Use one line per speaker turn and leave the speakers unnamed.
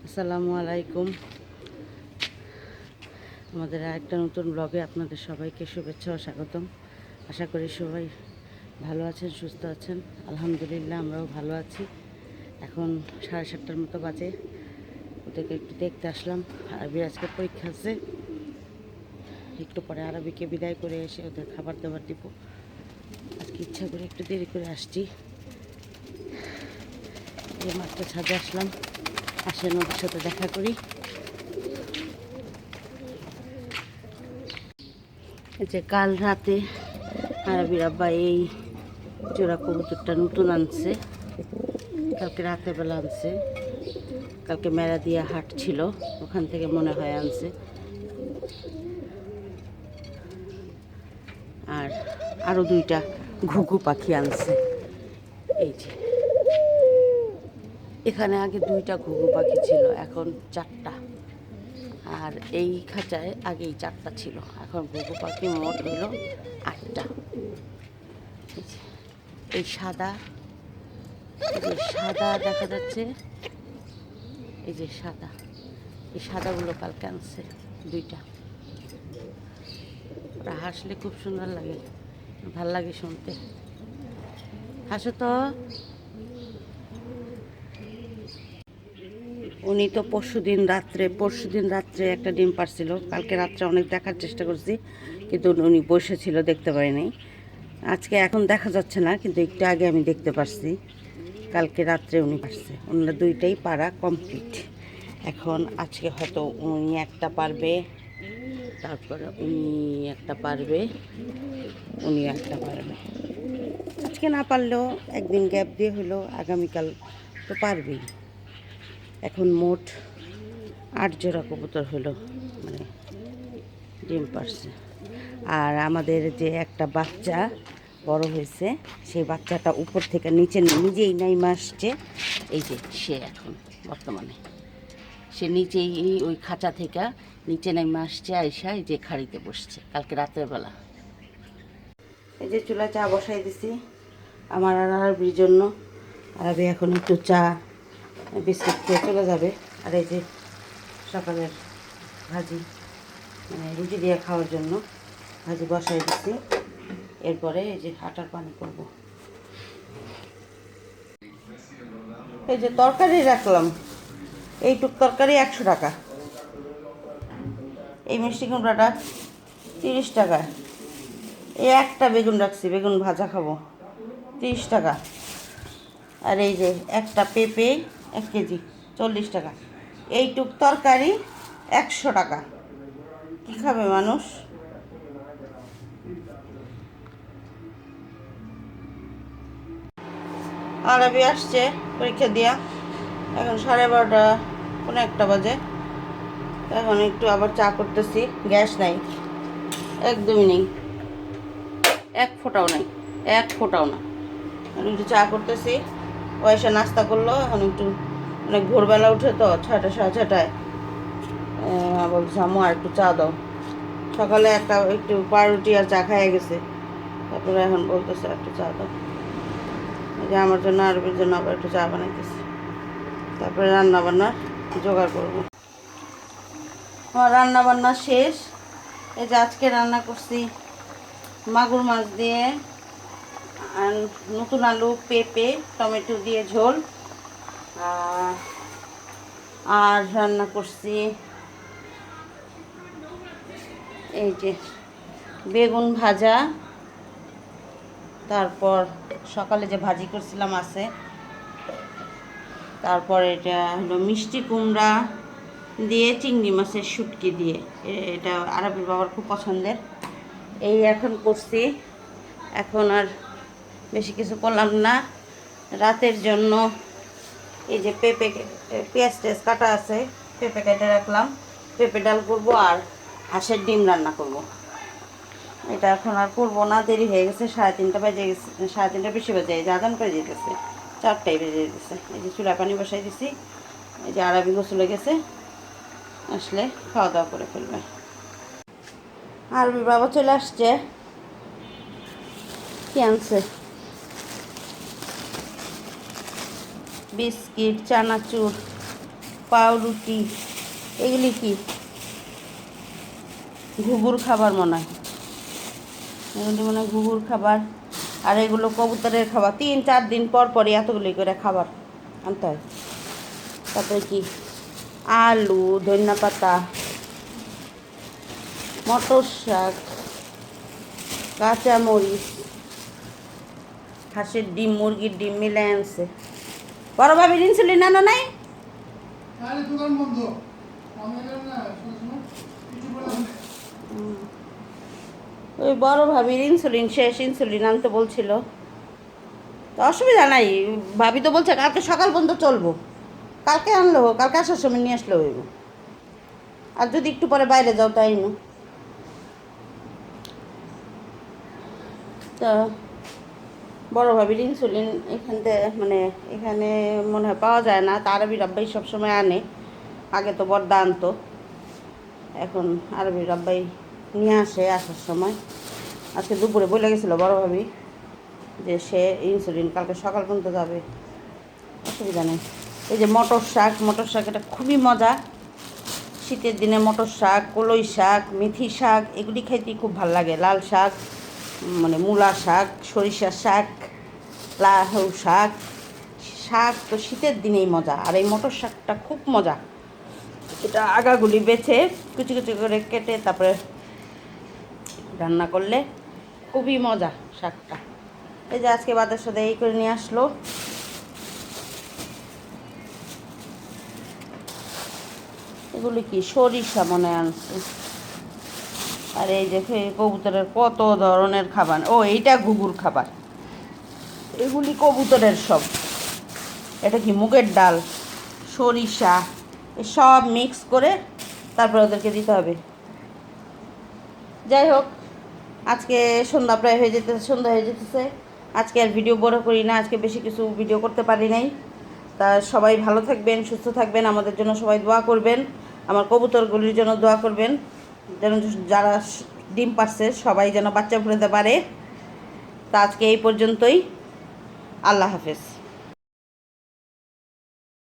আসসালামু আলাইকুম। আমাদের আরেকটা নতুন ব্লগে আপনাদের সবাইকে শুভেচ্ছা ও স্বাগতম। আশা করি সবাই ভালো আছেন, সুস্থ আছেন। আলহামদুলিল্লাহ আমরাও ভালো আছি। এখন 7:30টার মতো বাজে। ওদেরকে একটু দেখতে আসলাম। আরবির আজকে পরীক্ষা আছে। একটু পরে আরবিকে বিদায় করে এসে ওদের খাবার দাবার দিব। আজকে ইচ্ছা করে একটু দেরি করে আসছি। এই মাত্র ছাদে আসলাম, আসেন ওদের সাথে দেখা করি। যে কাল রাতে আরবির আব্বা এই জোড়া কবুতরটা নতুন আনছে, কালকে রাতের বেলা আনছে। কালকে মেরা দিয়া হাট ছিল, ওখান থেকে মনে হয় আনছে। আর আরও দুইটা ঘুঘু পাখি আনছে। এই যে এখানে আগে দুইটা ঘুঘু পাখি ছিল, এখন 4টা। আর এই খাঁচায় আগেই 4টা ছিল, এখন ঘুঘু পাখি মোট হইল 8টা। এই সাদা, এই যে সাদা দেখা যাচ্ছে, এই যে সাদা, এই সাদাগুলো কালকে আনছে দুইটা। ওরা হাসলে খুব সুন্দর লাগে, ভাল লাগে শুনতে। হাসো তো। উনি তো পরশুদিন রাত্রে একটা ডিম পারছিল। কালকে রাত্রে অনেক দেখার চেষ্টা করছি, কিন্তু উনি বসেছিল, দেখতে পারিনি। আজকে এখন দেখা যাচ্ছে না, কিন্তু একটু আগে আমি দেখতে পারছি। কালকে রাত্রে উনি পারছে, ওনারা দুইটাই পারা কমপ্লিট। এখন আজকে হয়তো উনি একটা পারবে, তারপরে উনি একটা পারবে, উনি একটা পারবে। আজকে না পারলেও একদিন গ্যাপ দিয়ে হলো আগামীকাল তো পারবেই। এখন মোট 8 জোড়া কবুতর হলো, মানে ডিম পারছে। আর আমাদের যে একটা বাচ্চা বড় হয়েছে, সেই বাচ্চাটা উপর থেকে নিচে নিজেই নাইমা আসছে। এই যে সে এখন বর্তমানে সে নিজেই ওই খাঁচা থেকে নিচে নাইমা আসছে, আইসা এই যে খাড়িতে বসছে কালকে রাতের বেলা। এই যে চুলা চা বসাই দিছি আমার আর আরবির জন্য। আরবি এখন একটু চা বিস্কুট খেয়ে চলে যাবে। আর এই যে সকালের ভাজি, মানে রুটি দিয়ে খাওয়ার জন্য ভাজি বসাই দিচ্ছি। এরপরে এই যে আটার পানি করব। এই যে তরকারি রাখলাম, এইটুক তরকারি 100 টাকা। এই মিষ্টি কুমড়াটা 30 টাকা। এই একটা বেগুন রাখছি, বেগুন ভাজা খাবো, 30 টাকা। আর এই যে একটা পেঁপে 1 কেজি 40 টাকা। এইটুক তরকারি 100 টাকা। কী খাবে মানুষ? আরবি আসছে পরীক্ষা দিয়া, এখন 12:30 কোনো একটা বাজে। এখন একটু আবার চা করতেছি, গ্যাস নাই, একদমই নেই, এক ফোঁটাও নাই, এক ফোঁটাও না। এখন একটু চা করতেছি। ও এসে নাস্তা করলো। এখন একটু অনেক ভোরবেলা উঠে তো, 6টা 6:30টায় বলছে আম্মু আর একটু চা দাও। সকালে একটু পাউরুটি আর চা খাইয়ে গেছে, তারপরে এখন বলতেছে একটু চা দাও। এই যে আমার জন্য আরবির জন্য আবার একটু চা বানাইতেছি, তারপরে রান্না বান্না জোগাড় করবো। আমার রান্না বান্না শেষ। এই যে আজকে রান্না করছি মাগুর মাছ দিয়ে আর নতুন আলু, পেঁপে, টমেটো দিয়ে ঝোল। আর রান্না করছি এই যে বেগুন ভাজা, তারপর সকালে যে ভাজি করছিলাম আছে, তারপর এটা হলো মিষ্টি কুমড়া দিয়ে চিংড়ি মাছের শুটকি দিয়ে। এটা আরবির বাবার খুব পছন্দের। এই এখন করছি, এখন আর বেশি কিছু করলাম না। রাতের জন্য এই যে পেঁয়াজ টেজ কাটা আছে, পেঁপে কেটে রাখলাম, পেঁপে ডাল করবো আর হাঁসের ডিম রান্না করব। এটা এখন আর করবো না, দেরি হয়ে গেছে, 3:30 বেজে গেছে, 3:30 বেশি বেজে, এই যে আজান করে যেতেছে, 4টায় বেজে যেতেছে। এই যে চুলা পানি বসাই দিছি। এই যে আরবি গোসলে গেছে, আসলে খাওয়া দাওয়া করে ফেলবে। আরবির বাবা চলে আসছে। কি আনছে? বিস্কিট, চানাচুর, পাউরুটি, এগুলি কি ঘুঘুর খাবার মনে হয়, এগুলি মনে হয় ঘুঘুর খাবার। আর এগুলো কবুতরের খাবার, 3-4 দিন পর পরই এতগুলি করে খাবার আনতে হয়। তারপরে কি আলু, ধনিয়া পাতা, মটর শাক, কাঁচামরিচ, হাঁসের ডিম, মুরগির ডিম মিলে আনছে। বড় ভাবির ইনসুলিন আনো নাই? ওই বড় ভাবির ইনসুলিন শেষ, ইনসুলিন আনতে বলছিল। তো অসুবিধা নাই, ভাবি তো বলছে কালকে সকাল পর্যন্ত চলবো। কালকে আনলো, কালকে আসার সময় নিয়ে আসলো হইব। আর যদি একটু পরে বাইরে যাও তাই না। তো বড় ভাবির ইনসুলিন মানে এখানে মনে হয় পাওয়া যায় না, তা আরবি রাব্বাই সবসময় আনে। আগে তো বড়দা আনতো, এখন আরবি রাব্বাই নিয়ে আসে আসার সময়। আজকে দুপুরে বলে গেছিলো বড় ভাবি যে সে ইনসুলিন কালকে সকাল পর্যন্ত যাবে, অসুবিধা নেই। এই যে মটর শাক, মটর শাক এটা খুবই মজা। শীতের দিনে মটর শাক, কলই শাক, মেথি শাক এগুলি খাইতে খুব ভালো লাগে। লাল শাক, মানে মূলা শাক, সরিষার শাক, লাউ শাক, শাক তো শীতের দিনেই মজা। আর এই মটর শাকটা খুব মজা। এটা আগাগুলি বেছে কুচি কুচি করে কেটে তারপরে রান্না করলে খুবই মজা শাকটা। এই যে আজকে বাজার সাথে এই করে নিয়ে আসলো। এগুলি কি সরিষা মনে আনছে। আর এই যে কবুতরের কত ধরনের খাবার। ও এইটা ঘুঘুর খাবার, এগুলি কবুতরের সব। এটা কি মুগের ডাল, সরিষা, সব মিক্স করে তারপরে ওদেরকে দিতে হবে। যাই হোক, আজকে সন্ধ্যা প্রায় হয়ে যেতেছে, সন্ধ্যা হয়ে যেতেছে। আজকে আর ভিডিও বড় করি না, আজকে বেশি কিছু ভিডিও করতে পারি নাই। তা সবাই ভালো থাকবেন, সুস্থ থাকবেন, আমাদের জন্য সবাই দোয়া করবেন, আমার কবুতরগুলির জন্য দোয়া করবেন, যেন যারা ডিম পাচ্ছে সবাই যেন বাচ্চা ফুটাতে পারে। তা আজকে এই পর্যন্তই, আল্লাহ হাফেজ।